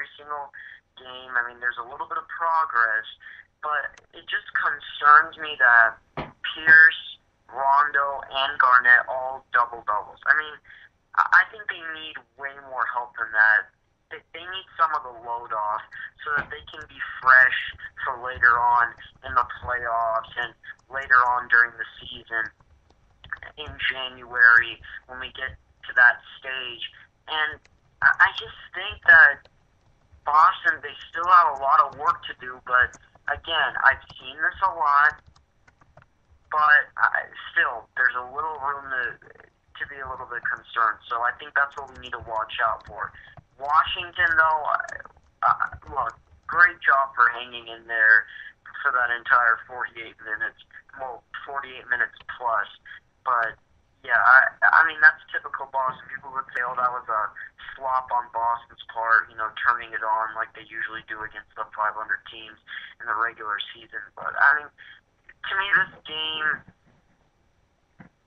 every single game. I mean, there's a little bit of progress, but it just concerns me that Pierce, Rondo, and Garnett all double doubles. I mean, I think they need way more help than that. They need some of the load off so that they can be fresh for later on in the playoffs and later on during the season in January when we get to that stage. And I just think that Boston, they still have a lot of work to do, but again, I've seen this a lot, but still, there's a little room to be a little bit concerned. So I think that's what we need to watch out for. Washington, though, look, great job for hanging in there for that entire 48 minutes. Well, 48 minutes plus. But, yeah, I mean, that's typical Boston. People would say, oh, that was a flop on Boston's part, turning it on like they usually do against the 500 teams in the regular season. But, I mean, to me, this game,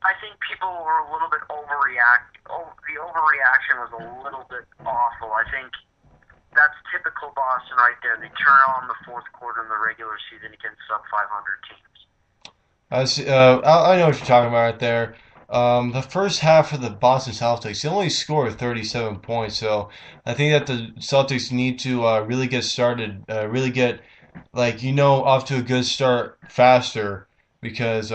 I think people were a little bit the overreaction was a little bit awful. I think that's typical Boston right there. They turn on the fourth quarter in the regular season against sub 500 teams. I know what you're talking about right there. The first half of the Boston Celtics, they only scored 37 points, so I think that the Celtics need to really get started, really get off to a good start faster because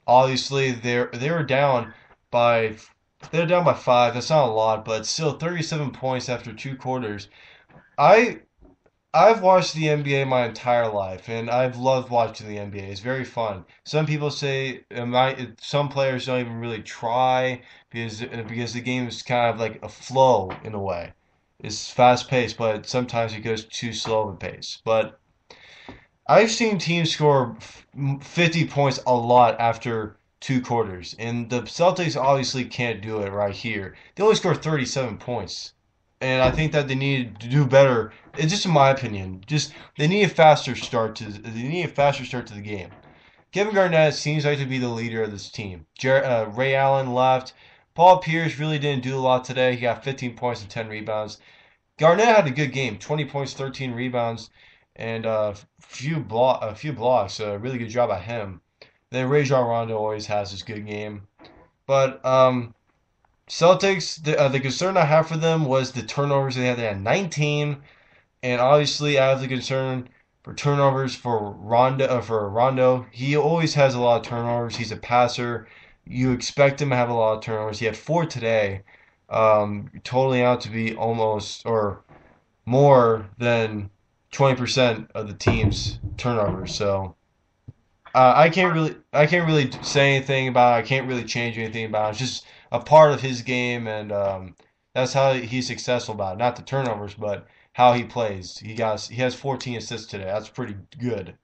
obviously by they're down by five. That's not a lot, but still 37 points after two quarters. I I've watched the NBA my entire life, and I've loved watching the NBA. It's very fun. Some people say some players don't even really try because the game is kind of like a flow in a way. It's fast paced, but sometimes it goes too slow of a pace. But I've seen teams score 50 points a lot after two quarters, and the Celtics obviously can't do it right here. They only scored 37 points, and I think that they need to do better. It's just in my opinion. Just they need a faster start to the game. Kevin Garnett seems like to be the leader of this team. Ray Allen left. Paul Pierce really didn't do a lot today. He got 15 points and 10 rebounds. Garnett had a good game, 20 points, 13 rebounds, and a few blocks. A really good job by him. Then Rajon Rondo always has his good game. But Celtics, the concern I have for them was the turnovers they had. They had 19, and obviously I have the concern for turnovers for Rondo. He always has a lot of turnovers. He's a passer. You expect him to have a lot of turnovers. He had four today, totaling out to be almost or more than 20% of the team's turnovers. So But I can't really say anything about it. I can't really change anything about it. It's just a part of his game, and that's how he's successful about it. Not the turnovers, but how he plays. He has 14 assists today. That's pretty good.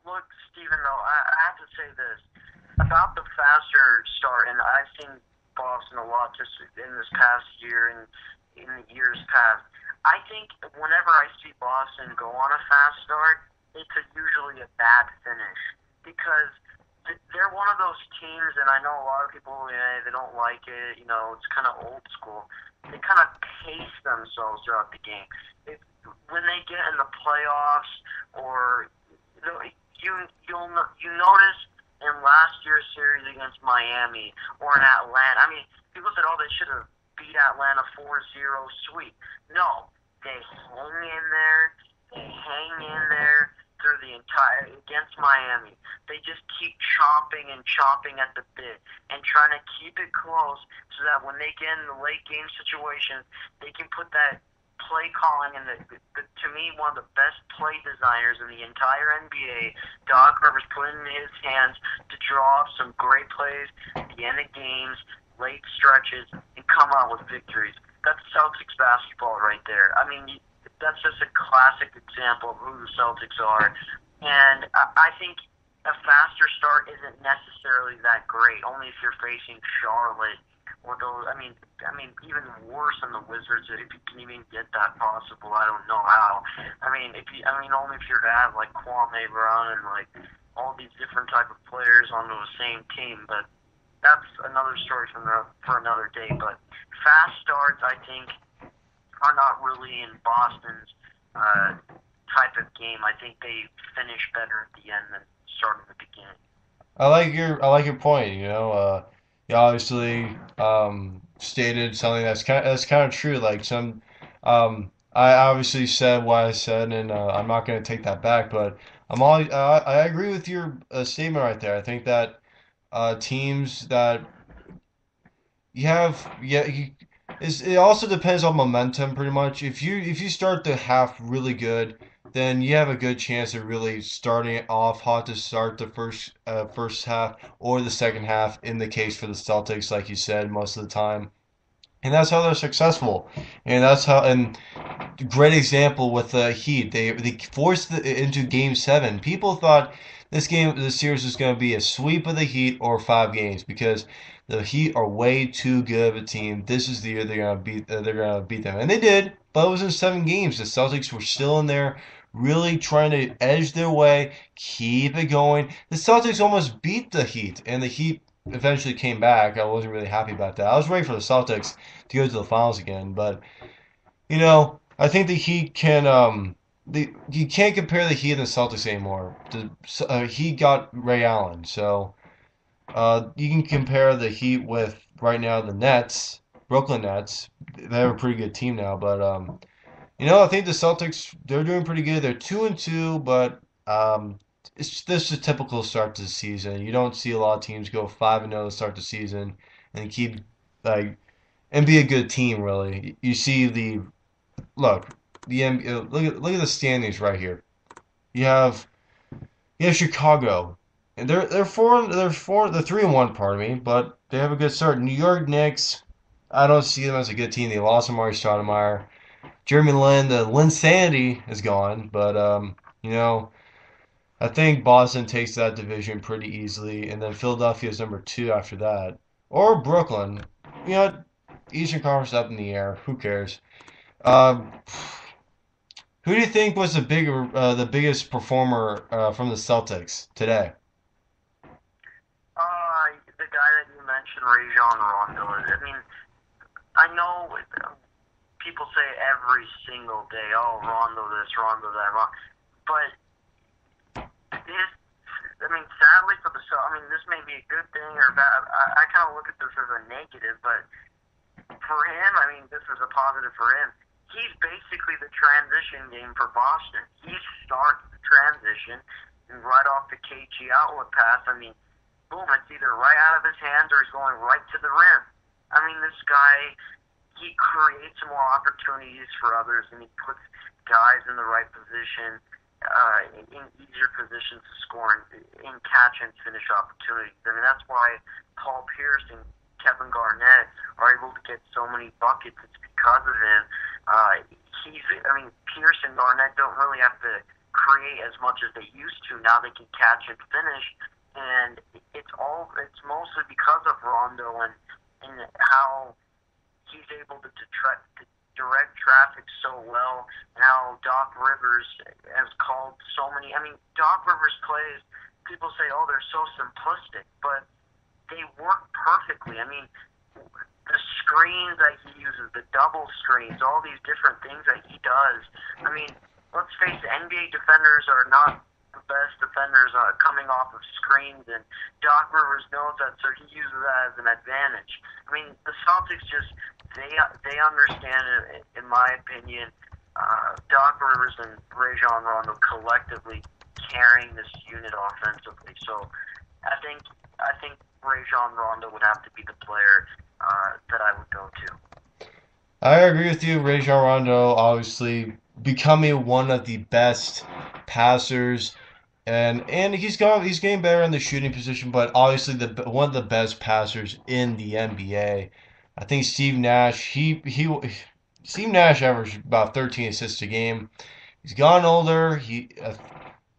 look, Steven, though, I have to say this about the faster start, and I've seen Boston a lot just in this past year and in the years past. I think whenever I see Boston go on a fast start, it's usually a bad finish because they're one of those teams, and I know a lot of people, they don't like it. It's kind of old school. They kind of pace themselves throughout the game. When they get in the playoffs, or you notice in last year's series against Miami or in Atlanta. I mean, people said, oh, they should have beat Atlanta 4-0 sweep. No, they hang in there. They hang in there through the entire against Miami. They just keep chomping and chomping at the bit and trying to keep it close so that when they get in the late game situations, they can put that play calling and to me one of the best play designers in the entire NBA. Doc Rivers put it in his hands to draw up some great plays at the end of games, late stretches, and come out with victories. That's Celtics basketball right there. I mean, that's just a classic example of who the Celtics are. And I think a faster start isn't necessarily that great, only if you're facing Charlotte or those. I mean, even worse than the Wizards. If you can even get that possible, I don't know how. Only if you have like Kwame Brown and like all these different type of players on the same team. But that's another story for another day. But fast starts, I think, are not really in Boston's uh, type of game. I think they finish better at the end than start at the beginning. I like your point. You obviously stated something that's kind of true. Like I obviously said what I said, and I'm not going to take that back. But I agree with your statement right there. I think that teams that you have, yeah, it also depends on momentum pretty much. If you start the half really good, then you have a good chance of really starting it off hot to start the first half or the second half in the case for the Celtics, like you said, most of the time. And that's how they're successful. And great example with the Heat. They forced it into Game 7. People thought this series was going to be a sweep of the Heat or 5 games because the Heat are way too good of a team. This is the year they're going to beat them, and they did. But it was in 7 games. The Celtics were still in there, really trying to edge their way, keep it going. The Celtics almost beat the Heat, and the Heat eventually came back. I wasn't really happy about that. I was ready for the Celtics to go to the finals again, but I think the Heat can you can't compare the Heat and the Celtics anymore. The Heat got Ray Allen, so you can compare the Heat with right now the Nets, Brooklyn Nets. They have a pretty good team now, but I think the Celtics they're doing pretty good. They're 2-2, but this is a typical start to the season. You don't see a lot of teams go 5-0 to start the season and keep like and be a good team really. You see look, look at the standings right here. You have Chicago, and they're 3-1. Pardon me, but they have a good start. New York Knicks, I don't see them as a good team. They lost Amari Stoudemire, Jeremy Lin. The Linsanity is gone, but I think Boston takes that division pretty easily, and then Philadelphia is number 2 after that, or Brooklyn. You know, Eastern Conference up in the air. Who cares? Um, Who do you think was the biggest performer from the Celtics today? The guy that you mentioned, Rajon Rondo. I mean, I know people say every single day, "Oh, Rondo this, Rondo that," but his, I mean, sadly for the Celtics, I mean, this may be a good thing or bad. I kind of look at this as a negative, but for him, I mean, this is a positive for him. He's basically the transition game for Boston. He starts the transition and right off the KG outlet pass. I mean, boom, it's either right out of his hands or he's going right to the rim. I mean, this guy, he creates more opportunities for others and he puts guys in the right position, in easier positions to score in catch and finish opportunities. I mean, that's why Paul Pierce and Kevin Garnett are able to get so many buckets. It's because of him. Pierce and Garnett don't really have to create as much as they used to. Now they can catch and finish, and it's mostly because of Rondo and how he's able to direct traffic so well, and how Doc Rivers has called so many. I mean, Doc Rivers plays. People say, "Oh, they're so simplistic," but they work perfectly. I mean, the screens that he uses, the double screens, all these different things that he does. I mean, let's face it, NBA defenders are not the best defenders coming off of screens, and Doc Rivers knows that, so he uses that as an advantage. I mean, the Celtics they understand it, in my opinion. Doc Rivers and Rajon Rondo collectively carrying this unit offensively. So I think Rajon Rondo would have to be the player that I would go to. I agree with you. Rajon Rondo obviously becoming one of the best passers, and he's getting better in the shooting position, but obviously the one of the best passers in the NBA. I think Steve Nash averaged about 13 assists a game. He's gotten older. In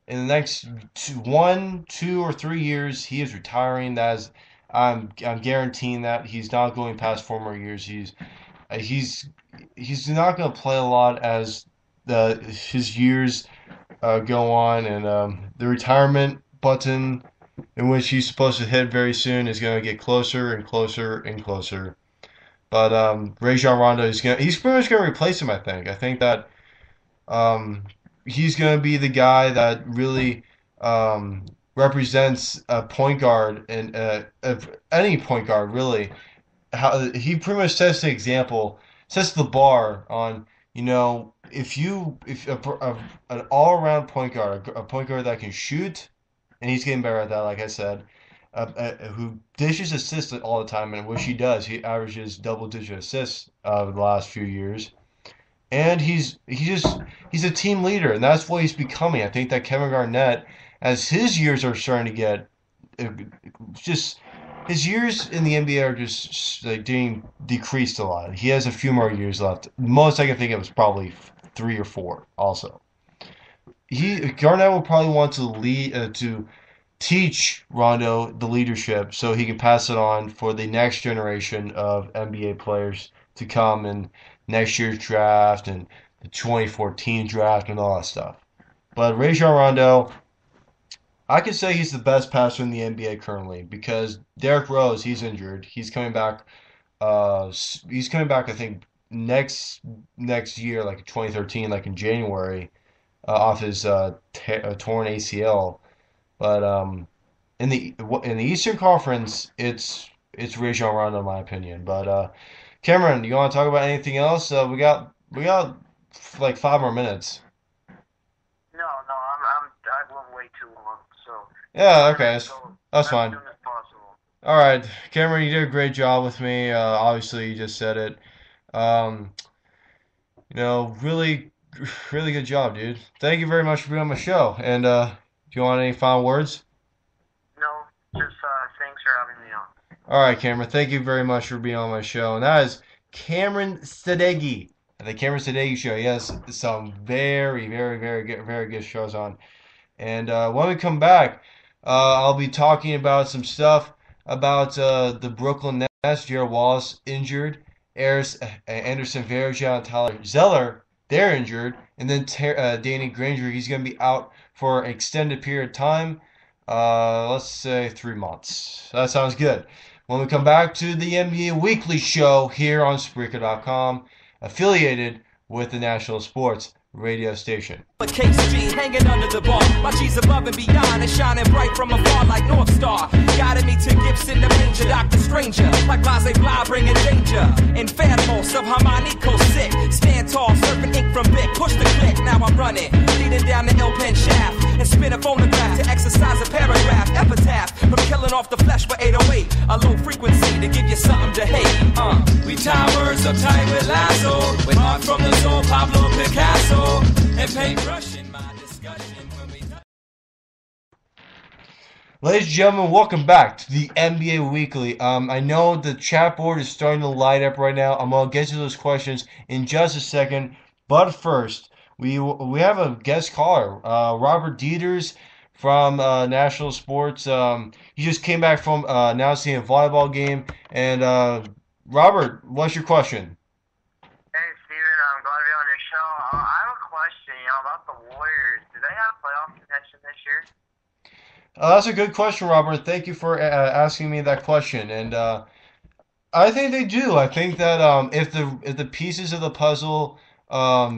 the next 2 or 3 years, he is retiring. I'm guaranteeing that he's not going past 4 more years. Uh, he's he's not going to play a lot as his years go on, and the retirement button in which he's supposed to hit very soon is going to get closer and closer and closer. But Rajon Rondo he's pretty much gonna replace him. I think that um, he's gonna be the guy that really represents a point guard and any point guard really. How he pretty much sets the example, sets the bar on, if an all around point guard, a point guard that can shoot, and he's getting better at that, like I said, who dishes assists all the time, and which he does. He averages double digit assists the last few years, and he's a team leader, and that's what he's becoming. I think that Kevin Garnett, as his years are starting to get uh, just his years in the NBA are just like being decreased a lot. He has a few more years left. Most I can think of is probably 3 or 4. Also, he Garnett will probably want to lead to teach Rondo the leadership so he can pass it on for the next generation of NBA players to come in next year's draft and the 2014 draft and all that stuff. But Rajon Rondo, I could say he's the best passer in the NBA currently because Derrick Rose, he's injured. He's coming back. I think next year, like 2013, like in January, off his torn ACL. But in the Eastern Conference, it's Rajon Rondo in my opinion. But Cameron, you want to talk about anything else? We got like 5 more minutes. No, no, I went way too long. So Yeah, try okay, to go that's as fine. soon as possible. All right, Cameron, you did a great job with me. Obviously, you just said it. Um, really, really good job, dude. Thank you very much for being on my show. And do you want any final words? No, just thanks for having me on. All right, Cameron. Thank you very much for being on my show. And that is Cameron Sadeghi. The Cameron Sadeghi Show. Yes, some very, very, very good shows on. And when we come back, I'll be talking about some stuff about the Brooklyn Nets. Gerald Wallace injured. Anderson Varejao and Tyler Zeller, they're injured. And then Danny Granger, he's going to be out for an extended period of time. Let's say 3 months. That sounds good. When we come back to the NBA Weekly Show here on Spreaker.com, affiliated with the National Sports Radio Station. KC hanging under the bar, my G's above and beyond and shining bright from afar like North Star. Guided me to Gibson, the major Dr. Stranger, like Blase Blah bringing danger. Inferno, subharmonico sick, stand tall, surfing ink from Vic, push the click, now I'm running, leading down the L-pen shaft, and spin a phonograph to exercise a paragraph, epitaph, from killing off the flesh for 808, a low frequency to give you something to hate. We tie words uptight with lasso, with art from the soul, Pablo Picasso, and paintbrush. Ladies and gentlemen, welcome back to the NBA Weekly. I know the chat board is starting to light up right now. I'm going to get to those questions in just a second. But first, we have a guest caller, Robert Dieters from National Sports. He just came back from announcing a volleyball game. And Robert, what's your question? Hey, Steven, I'm glad to be on your show. I have a question, about the Warriors. Do they have playoff contention this year? That's a good question, Robert. Thank you for asking me that question. And I think they do. I think that if the pieces of the puzzle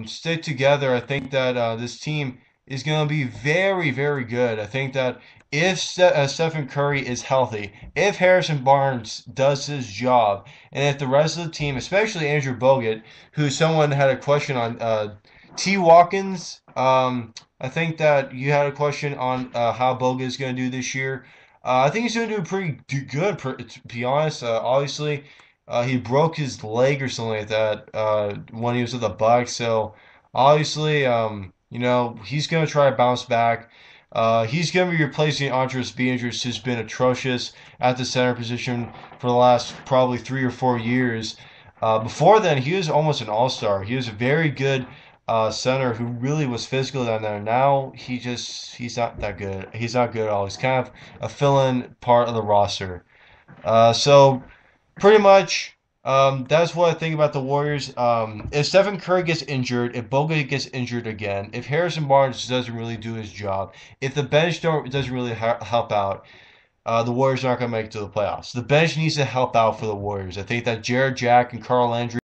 stick together, I think that this team is going to be very, very good. I think that if Stephen Curry is healthy, if Harrison Barnes does his job, and if the rest of the team, especially Andrew Bogut, who someone had a question on, T. Watkins, I think that you had a question on how Bogut is going to do this year. I think he's going to do pretty good, to be honest. Obviously, he broke his leg or something like that when he was with the Bucks. So, obviously, he's going to try to bounce back. He's going to be replacing Andres Beatrice, who's been atrocious at the center position for the last probably 3 or 4 years. Before then, he was almost an all-star. He was a very good center who really was physical down there. Now he's not that good. He's not good at all. He's kind of a fill-in part of the roster. So pretty much that's what I think about the Warriors. If Stephen Curry gets injured, if Bogut gets injured again, if Harrison Barnes doesn't really do his job, if the bench doesn't really help out, the Warriors aren't going to make it to the playoffs. The bench needs to help out for the Warriors. I think that Jared Jack and Carl Landry